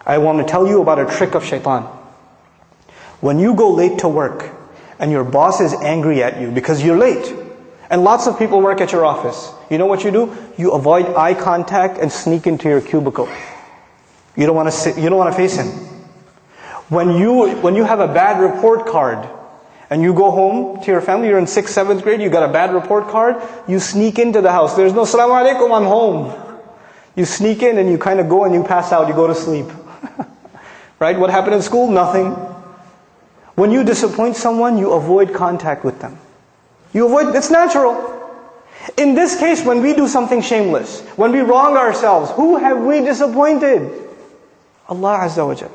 I want to tell you about a trick of shaitan. When you go late to work, and your boss is angry at you because you're late, and lots of people work at your office, you know what you do? You avoid eye contact and sneak into your cubicle. You don't want to sit, you don't want to face him. When you have a bad report card, and you go home to your family, you're in 6th, 7th grade, you got a bad report card, you sneak into the house. There's no Assalamu alaikum, I'm home. You sneak in and you kind of go and you pass out, you go to sleep. Right? What happened in school? Nothing. When you disappoint someone, you avoid contact with them. You avoid, it's natural. In this case, when we do something shameless, when we wrong ourselves, who have we disappointed? Allah Azza wa Jal.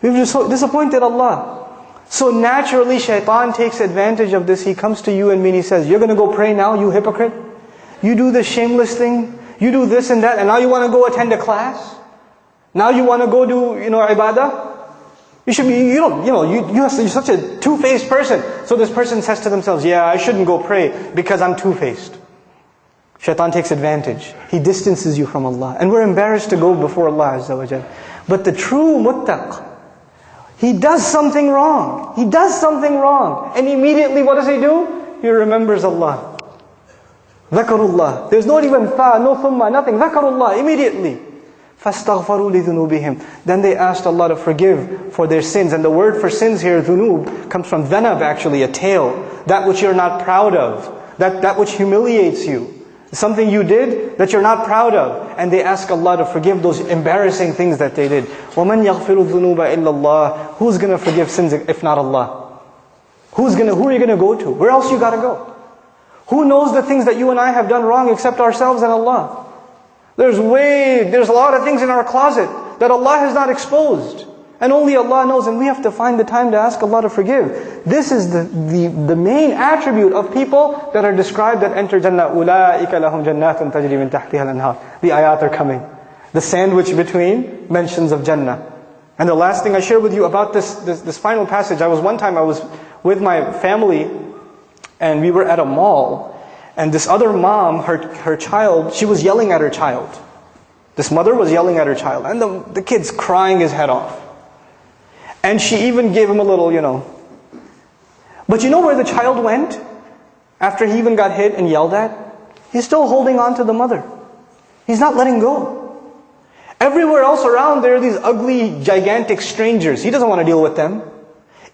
We've disappointed Allah. So naturally, shaitan takes advantage of this. He comes to you and me and he says, you're going to go pray now, you hypocrite? You do this shameless thing, you do this and that, and now you want to go attend a class? Now you want to go do, ibadah? You should be, you're such a two-faced person. So this person says to themselves, yeah, I shouldn't go pray because I'm two-faced. Shaitan takes advantage. He distances you from Allah. And we're embarrassed to go before Allah Azza wa Jal. But the true muttaq, he does something wrong. He does something wrong. And immediately what does he do? He remembers Allah. Dhakarullah. There's not even fa, no thumma, nothing. Dhakarullah, immediately. فَاسْتَغْفَرُوا لِذُنُوبِهِمْ. Then they asked Allah to forgive for their sins. And the word for sins here, dhunub, comes from dhanab actually, a tail. That which you're not proud of. That which humiliates you. Something you did that you're not proud of. And they ask Allah to forgive those embarrassing things that they did. وَمَنْ يَغْفِرُ الذُّنُوبَ إِلَّا اللَّهِ. Who's going to forgive sins if not Allah? Who are you going to go to? Where else you got to go? Who knows the things that you and I have done wrong except ourselves and Allah? There's a lot of things in our closet that Allah has not exposed. And only Allah knows, and we have to find the time to ask Allah to forgive. This is the main attribute of people that are described that enter Jannah. أُولَٰئِكَ لَهُمْ جَنَّاتٌ تَجْرِي مِنْ تَحْتِهَا الْأَنْهَارُ. The ayat are coming. The sandwich between mentions of Jannah. And the last thing I share with you about this final passage, one time I was with my family, and we were at a mall. And this other mom, her child, she was yelling at her child. This mother was yelling at her child. And the kid's crying his head off. And she even gave him a little, But you know where the child went? After he even got hit and yelled at? He's still holding on to the mother. He's not letting go. Everywhere else around there are these ugly, gigantic strangers. He doesn't want to deal with them.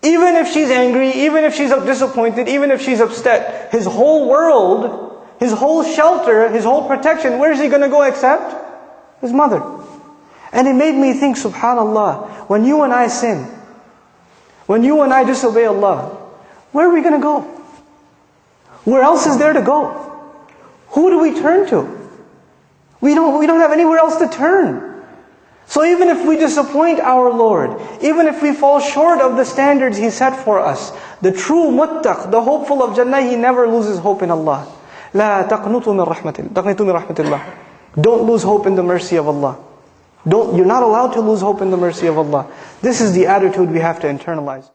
Even if she's angry, even if she's disappointed, even if she's upset, his whole world, his whole shelter, his whole protection, where is he going to go except? His mother. And it made me think, subhanallah, when you and I sin, when you and I disobey Allah, where are we going to go? Where else is there to go? Who do we turn to? We don't have anywhere else to turn. So even if we disappoint our Lord, even if we fall short of the standards He set for us, the true muttaq, the hopeful of Jannah, he never loses hope in Allah. لا تقنطوا من رحمة الله. Don't lose hope in the mercy of Allah. You're not allowed to lose hope in the mercy of Allah. This is the attitude we have to internalize.